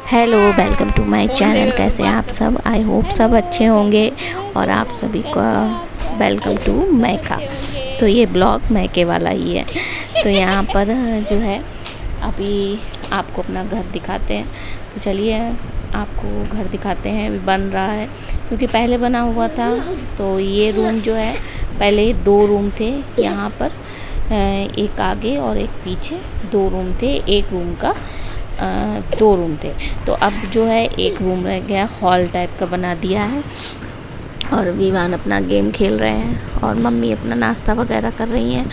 Hello, welcome to my channel. कैसे हैं आप सब? आई होप सब अच्छे होंगे। और आप सभी का वेलकम टू मैका। तो ये ब्लॉग मैके वाला ही है। तो यहाँ पर जो है अभी आपको अपना घर दिखाते हैं। तो चलिए आपको घर दिखाते हैं। अभी बन रहा है क्योंकि पहले बना हुआ था। तो ये रूम जो है, पहले 2 रूम थे यहाँ पर, एक आगे और एक पीछे 2 रूम थे। एक रूम का 2 रूम थे। तो अब जो है एक रूम रह गया, हॉल टाइप का बना दिया है। और विवान अपना गेम खेल रहे हैं और मम्मी अपना नाश्ता वगैरह कर रही हैं।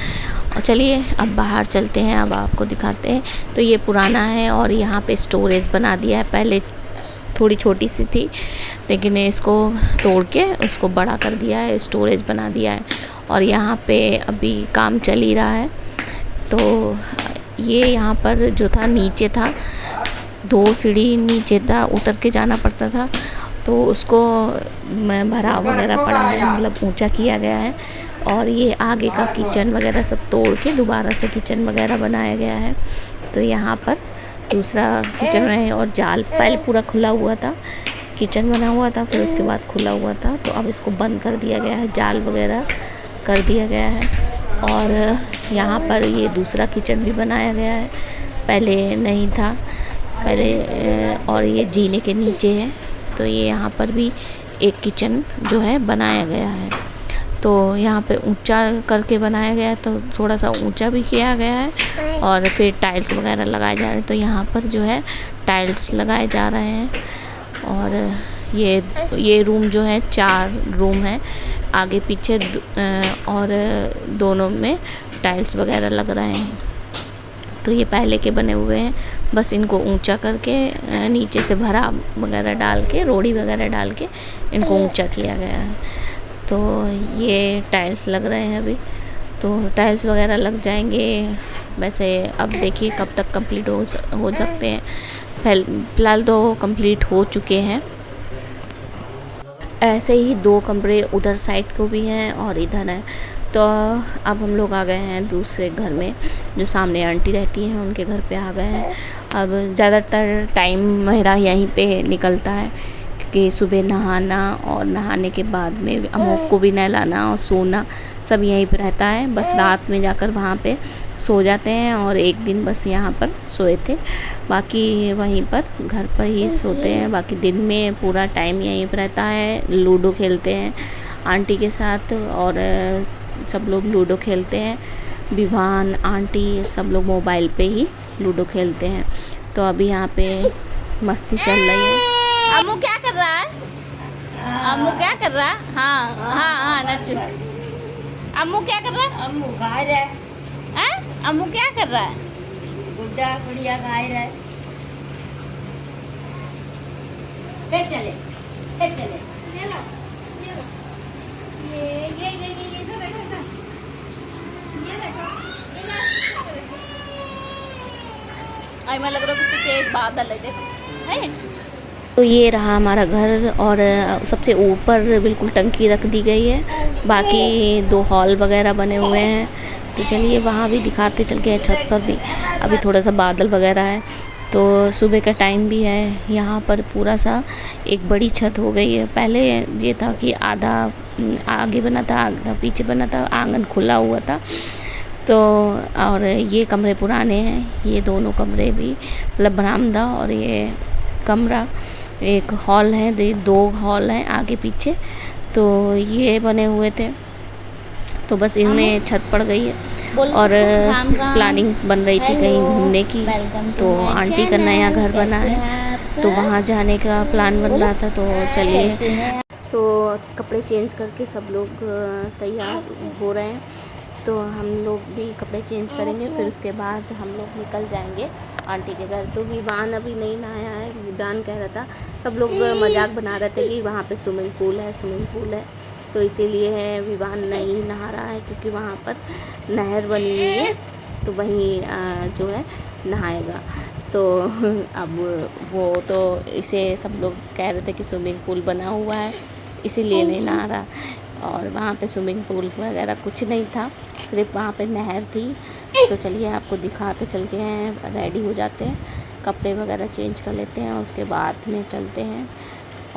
और चलिए अब बाहर चलते हैं, अब आपको दिखाते हैं। तो ये पुराना है और यहाँ पे स्टोरेज बना दिया है। पहले थोड़ी छोटी सी थी, लेकिन इसको तोड़ के उसको बड़ा कर दिया है, स्टोरेज बना दिया है। और यहाँ पे अभी काम चल ही रहा है। तो ये यहाँ पर जो था, नीचे था, 2 सीढ़ी नीचे था, उतर के जाना पड़ता था। तो उसको भराव वगैरह पड़ा है, मतलब ऊंचा किया गया है। और ये आगे का किचन वगैरह सब तोड़ के दोबारा से किचन वगैरह बनाया गया है। तो यहाँ पर दूसरा किचन है। और जाल पहले पूरा खुला हुआ था, किचन बना हुआ था, फिर उसके बाद खुला हुआ था। तो अब इसको बंद कर दिया गया है, जाल वगैरह कर दिया गया है। और यहाँ पर ये दूसरा किचन भी बनाया गया है, पहले नहीं था पहले। और ये जीने के नीचे है। तो ये यहाँ पर भी एक किचन जो है बनाया गया है। तो यहाँ पे ऊंचा करके बनाया गया है, तो थोड़ा सा ऊंचा भी किया गया है। और फिर टाइल्स वगैरह लगाए जा रहे हैं। तो यहाँ पर जो है टाइल्स लगाए जा रहे हैं। और ये रूम जो है 4 रूम है, आगे पीछे और दोनों में टाइल्स वगैरह लग रहे हैं। तो ये पहले के बने हुए हैं, बस इनको ऊंचा करके नीचे से भरा वगैरह डाल के, रोड़ी वगैरह डाल के इनको ऊंचा किया गया है। तो ये टाइल्स लग रहे हैं अभी। तो टाइल्स वगैरह लग जाएंगे वैसे। अब देखिए कब तक कंप्लीट हो सकते हैं। फ़िलहाल तो कंप्लीट हो चुके हैं। ऐसे ही 2 कमरे उधर साइड को भी हैं और इधर है। तो अब हम लोग आ गए हैं दूसरे घर में, जो सामने आंटी रहती हैं उनके घर पे आ गए हैं। अब ज़्यादातर टाइम मेरा यहीं पे निकलता है, क्योंकि सुबह नहाना और नहाने के बाद में अमोक को भी नहलाना और सोना सब यहीं पे रहता है। बस रात में जाकर वहाँ पे सो जाते हैं। और एक दिन बस यहाँ पर सोए थे, बाकी वहीं पर घर पर ही सोते हैं। बाकी दिन में पूरा टाइम यहीं पर रहता है। लूडो खेलते हैं आंटी के साथ, और सब लोग लूडो खेलते हैं। विवान, आंटी सब लोग मोबाइल पे ही लूडो खेलते हैं। तो अभी यहाँ पे मस्ती चल रही है। अम्मू क्या कर रहा है? अम्मू क्या कर रहा है? हाँ हाँ हाँ नच्चू। अम्मू क्या कर रहा है? अम्मू खा रहा है। अम्मू क्या कर रहा है? गुड्डा गुड़िया खा रहा है। फिर चले, फिर चले। ये लो, ये लो। ये इधर देखो, इधर। ये देखो। आई मैं लग रहा है कि पीछे एक बादल है, देखो है। तो ये रहा हमारा घर। और सबसे ऊपर बिल्कुल टंकी रख दी गई है, बाकी 2 हॉल वगैरह बने हुए हैं। तो चलिए वहाँ भी दिखाते चल के, छत पर भी अभी थोड़ा सा बादल वगैरह है। तो सुबह का टाइम भी है। यहाँ पर पूरा सा एक बड़ी छत हो गई है। पहले ये था कि आधा आगे बना था, आधा पीछे बना था, आंगन खुला हुआ था। तो और ये कमरे पुराने हैं, ये दोनों कमरे भी, मतलब बरामदा और ये कमरा, एक हॉल है, 2 हॉल हैं आगे पीछे। तो ये बने हुए थे। तो बस इनमें छत पड़ गई है। और प्लानिंग बन रही थी कहीं घूमने की। तो आंटी का नया घर बना है, तो वहाँ जाने का प्लान बन रहा था। तो चलिए, तो कपड़े चेंज करके सब लोग तैयार हो रहे हैं। तो हम लोग भी कपड़े चेंज करेंगे, फिर उसके बाद हम लोग निकल जाएंगे आंटी के घर। तो विवान अभी नहीं नहाया है। विवान कह रहा था, सब लोग मजाक बना रहे थे कि वहाँ पे स्विमिंग पूल है। तो इसीलिए विवान नहीं नहा रहा है, क्योंकि वहाँ पर नहर बनी हुई है, तो वहीं जो है नहाएगा। तो अब वो तो इसे सब लोग कह रहे थे कि स्विमिंग पूल बना हुआ है, इसीलिए नहीं नहा रहा। और वहाँ पे स्विमिंग पूल वगैरह कुछ नहीं था, सिर्फ वहाँ पे नहर थी। तो चलिए आपको दिखाते चलते हैं, रेडी हो जाते हैं। कपड़े वगैरह चेंज कर लेते हैं, उसके बाद में चलते हैं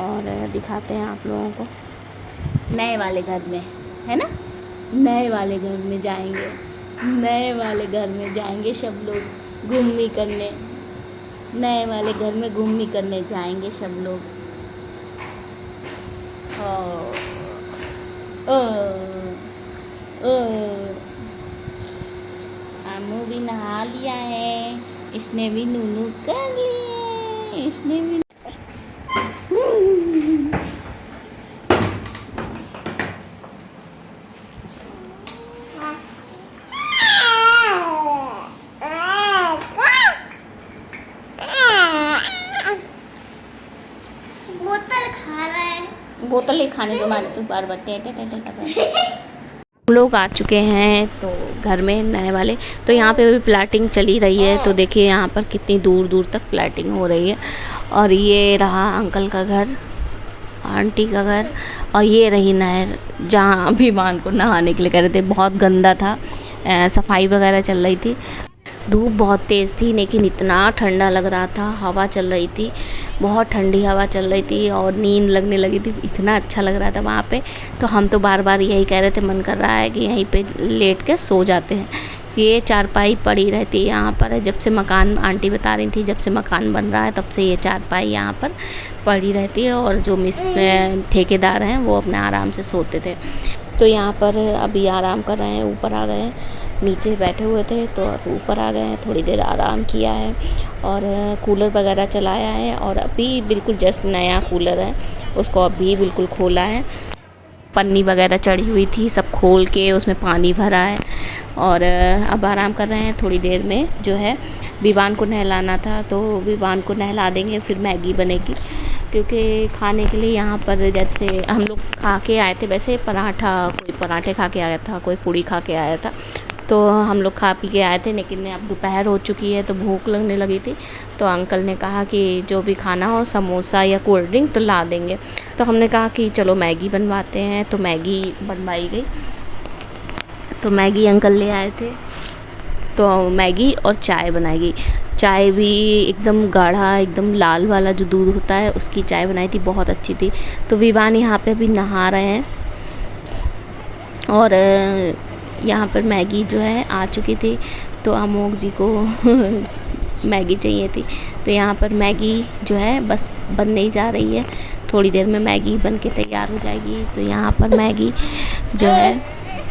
और दिखाते हैं आप लोगों को नए वाले घर में, है ना। नए वाले घर में जाएंगे, नए वाले घर में जाएंगे सब लोग घूमने करने, नए वाले घर में घूमने करने जाएंगे सब लोग। आमू भी नहा लिया है, इसने भी नूनू कर लिए, इसने भी बोतल ही खाने दो, मारे तो बार बार टेटे टेटे कर रहे हैं। लोग आ चुके हैं तो घर में नए वाले, तो यहाँ पे अभी प्लाटिंग चली रही है। तो देखिए यहाँ पर कितनी दूर दूर तक प्लाटिंग हो रही है। और ये रहा अंकल का घर, आंटी का घर, और ये रही नहर जहाँ विवान को नहाने के लिए कह रहे थे। बहुत गंदा था, सफाई वगैरह चल रही थी। धूप बहुत तेज़ थी लेकिन इतना ठंडा लग रहा था, हवा चल रही थी, बहुत ठंडी हवा चल रही थी और नींद लगने लगी थी, इतना अच्छा लग रहा था वहाँ पे। तो हम तो बार बार यही कह रहे थे, मन कर रहा है कि यहीं पे लेट के सो जाते हैं। ये चारपाई पड़ी रहती है यहाँ पर, जब से मकान, आंटी बता रही थी जब से मकान बन रहा है तब से ये चारपाई यहाँ पर पड़ी रहती है। और जो ठेकेदार हैं वो अपने आराम से सोते थे। तो यहाँ पर अभी आराम कर रहे हैं, ऊपर आ गए हैं, नीचे बैठे हुए थे तो अब ऊपर आ गए हैं, थोड़ी देर आराम किया है और कूलर वगैरह चलाया है। और अभी बिल्कुल जस्ट नया कूलर है, उसको अभी बिल्कुल खोला है। पन्नी वगैरह चढ़ी हुई थी, सब खोल के उसमें पानी भरा है और अब आराम कर रहे हैं। थोड़ी देर में जो है विवान को नहलाना था, तो विवान को नहला देंगे, फिर मैगी बनेगी। क्योंकि खाने के लिए यहाँ पर जैसे हम लोग खा के आए थे, वैसे पराठा, कोई पराठे खा के आया था, कोई पूड़ी खा के आया था, तो हम लोग खा पी के आए थे। लेकिन अब दोपहर हो चुकी है तो भूख लगने लगी थी, तो अंकल ने कहा कि जो भी खाना हो, समोसा या कोल्ड ड्रिंक तो ला देंगे। तो हमने कहा कि चलो मैगी बनवाते हैं, तो मैगी बनवाई गई। तो मैगी अंकल ले आए थे, तो मैगी और चाय बनाई गई। चाय भी एकदम गाढ़ा, एकदम लाल वाला जो दूध होता है उसकी चाय बनाई थी, बहुत अच्छी थी। तो विवान यहाँ पे अभी नहा रहे हैं और यहाँ पर मैगी जो है आ चुकी थी, तो अमोक जी को मैगी चाहिए थी। तो यहाँ पर मैगी जो है बस बनने ही जा रही है, थोड़ी देर में मैगी बन के तैयार हो जाएगी। तो यहाँ पर मैगी जो है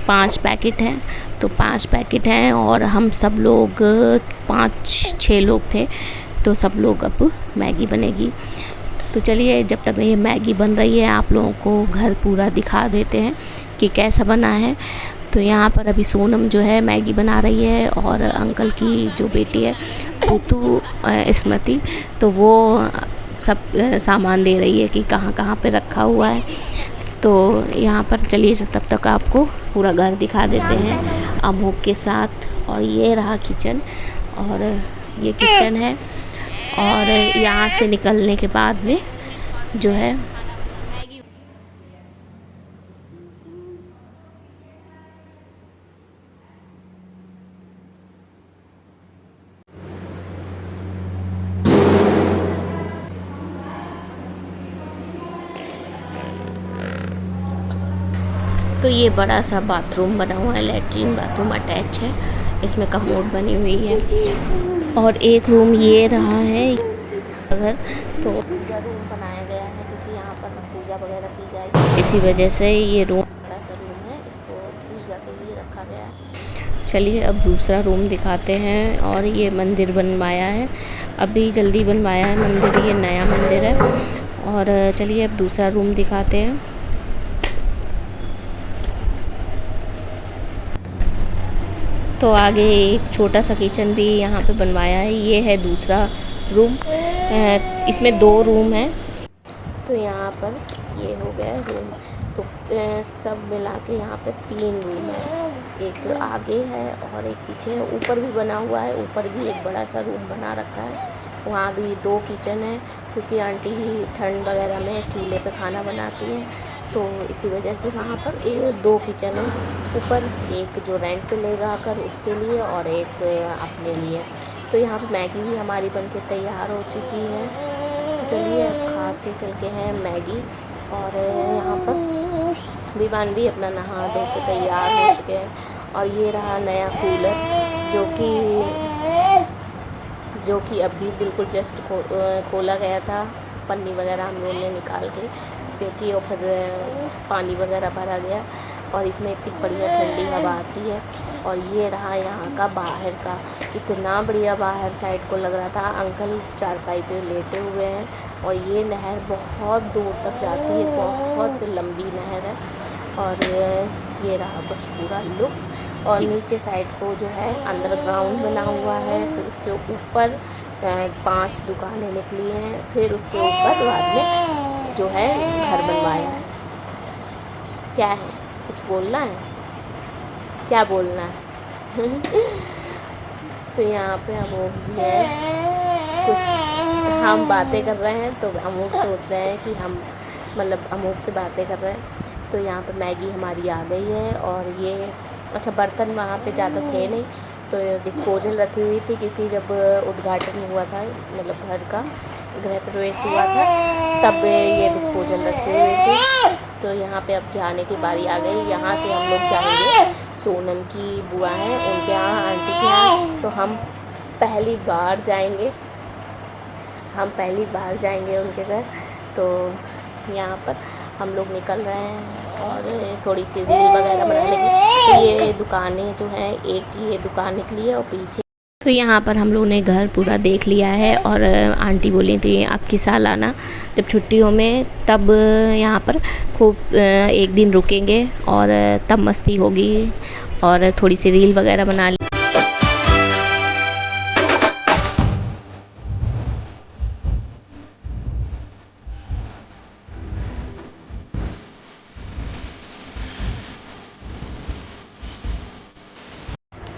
5 पैकेट हैं, तो 5 पैकेट हैं और हम सब लोग 5-6 लोग थे, तो सब लोग अब मैगी बनेगी। तो चलिए जब तक ये मैगी बन रही है आप लोगों को घर पूरा दिखा देते हैं कि कैसा बना है। तो यहाँ पर अभी सोनम जो है मैगी बना रही है और अंकल की जो बेटी है पुतू स्मृति, तो वो सब सामान दे रही है कि कहाँ कहाँ पे रखा हुआ है। तो यहाँ पर चलिए तब तक आपको पूरा घर दिखा देते हैं अमोक के साथ। और ये रहा किचन, और ये किचन है, और यहाँ से निकलने के बाद में जो है तो ये बड़ा सा बाथरूम बना हुआ है, लैट्रिन बाथरूम अटैच है, इसमें कमोड बनी हुई है। और एक रूम ये रहा है अगर, तो पूजा रूम बनाया गया है क्योंकि यहाँ पर पूजा वगैरह की जाएगी, इसी वजह से ये रूम बड़ा सा रूम है, इसको पूजा के लिए रखा गया है। चलिए अब दूसरा रूम दिखाते हैं। और ये मंदिर बनवाया है, अभी जल्दी बनवाया है मंदिर, ये नया मंदिर है। और चलिए अब दूसरा रूम दिखाते हैं। तो आगे एक छोटा सा किचन भी यहाँ पे बनवाया है, ये है दूसरा रूम, इसमें 2 रूम हैं। तो यहाँ पर ये हो गया रूम, तो सब मिला के यहाँ पे 3 रूम है, एक आगे है और एक पीछे है। ऊपर भी बना हुआ है, ऊपर भी एक बड़ा सा रूम बना रखा है, वहाँ भी 2 किचन है क्योंकि आंटी ही ठंड वगैरह में चूल्हे पे खाना बनाती हैं, तो इसी वजह से वहाँ पर 2 किचन है। ऊपर एक जो रेंट पे लेगा कर उसके लिए और एक अपने लिए। तो यहाँ पे मैगी भी हमारी बनके तैयार हो चुकी है। तो चलिए अब खा के चलते हैं मैगी। और यहाँ पर विवान भी अपना नहा धो के तैयार हो चुके हैं। और ये रहा नया कूलर जो कि अभी बिल्कुल जस्ट खोला गया था। पन्नी वगैरह हम लोगों ने निकाल के फेंकी और फिर पानी वगैरह भरा गया और इसमें इतनी बढ़िया ठंडी हवा आती है। और ये रहा यहाँ का बाहर का, इतना बढ़िया बाहर साइड को लग रहा था। अंकल चारपाई पे लेटे हुए हैं और ये नहर बहुत दूर तक जाती है, बहुत लंबी नहर है। और ये रहा कुछ पूरा लुक। और नीचे साइड को जो है अंडरग्राउंड बना हुआ है, फिर उसके ऊपर 5 दुकानें निकली हैं, फिर उसके ऊपर बाद में जो है घर बनवाया है। क्या है, कुछ बोलना है, क्या बोलना है? तो यहाँ पे अमोक जी है, कुछ हम बातें कर रहे हैं तो अमोक सोच रहे हैं कि हम मतलब अमोक से बातें कर रहे हैं। तो यहाँ पे मैगी हमारी आ गई है। और ये अच्छा, बर्तन वहाँ पे ज़्यादा थे नहीं तो डिस्पोजल रखी हुई थी, क्योंकि जब उद्घाटन हुआ था मतलब घर का गृह प्रवेश हुआ था तब ये डिस्पोजल रखी हुई थी। तो यहाँ पे अब जाने की बारी आ गई। यहाँ से हम लोग जाएंगे सोनम की बुआ हैं उनके यहाँ, आंटी के यहाँ। तो हम पहली बार जाएंगे उनके घर। तो यहाँ पर हम लोग निकल रहे हैं और थोड़ी सी रील वगैरह बना लेंगे। तो ये दुकानें जो हैं, एक ये दुकान निकली है और पीछे। तो यहाँ पर हम लोगों ने घर पूरा देख लिया है। और आंटी बोली थी आपकी सालाना जब छुट्टियों में तब यहाँ पर खूब 1 दिन रुकेंगे और तब मस्ती होगी और थोड़ी सी रील वगैरह बना ली।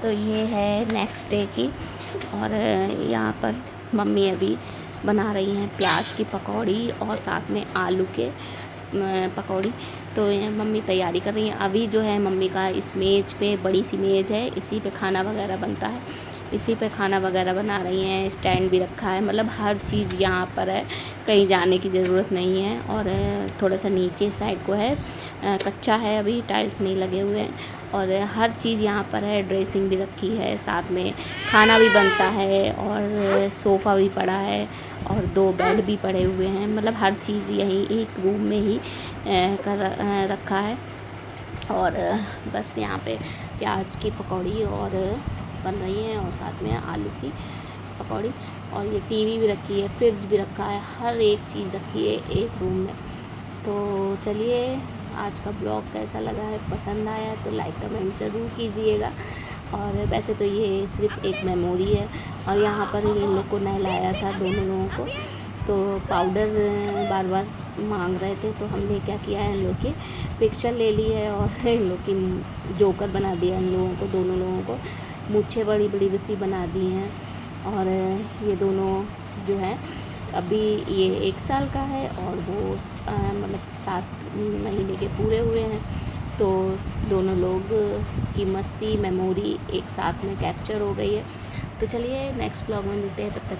तो ये है नेक्स्ट डे की। और यहाँ पर मम्मी अभी बना रही हैं प्याज की पकौड़ी और साथ में आलू के पकौड़ी। तो ये मम्मी तैयारी कर रही हैं। अभी जो है मम्मी का इस मेज़ पे, बड़ी सी मेज़ है, इसी पे खाना वगैरह बनता है, इसी पे खाना वगैरह बना रही हैं। स्टैंड भी रखा है, मतलब हर चीज़ यहाँ पर है, कहीं जाने की ज़रूरत नहीं है। और थोड़ा सा नीचे साइड को है, कच्चा है, अभी टाइल्स नहीं लगे हुए हैं। और हर चीज़ यहाँ पर है, ड्रेसिंग भी रखी है, साथ में खाना भी बनता है और सोफ़ा भी पड़ा है और 2 बेड भी पड़े हुए हैं। मतलब हर चीज़ यहीं एक रूम में ही रखा है। और बस यहाँ पे प्याज की पकौड़ी और बन रही है और साथ में आलू की पकौड़ी। और ये टीवी भी रखी है, फ्रिज भी रखा है, हर एक चीज़ रखी है एक रूम में। तो चलिए, आज का ब्लॉग कैसा लगा है, पसंद आया तो लाइक कमेंट ज़रूर कीजिएगा। और वैसे तो ये सिर्फ एक मेमोरी है। और यहाँ पर इन लोग को नहलाया था दोनों लोगों को, तो पाउडर बार बार मांग रहे थे, तो हमने क्या किया है, इन लोग की पिक्चर ले ली है और इन लोग की जोकर बना दिया इन लोगों को, दोनों लोगों को मूछें बड़ी बड़ी वैसी बना दी हैं। और ये दोनों जो है अभी ये 1 साल का है और वो मतलब 7 महीने के पूरे हुए हैं। तो दोनों लोग की मस्ती मेमोरी एक साथ में कैप्चर हो गई है। तो चलिए नेक्स्ट ब्लॉग में मिलते हैं, तब तक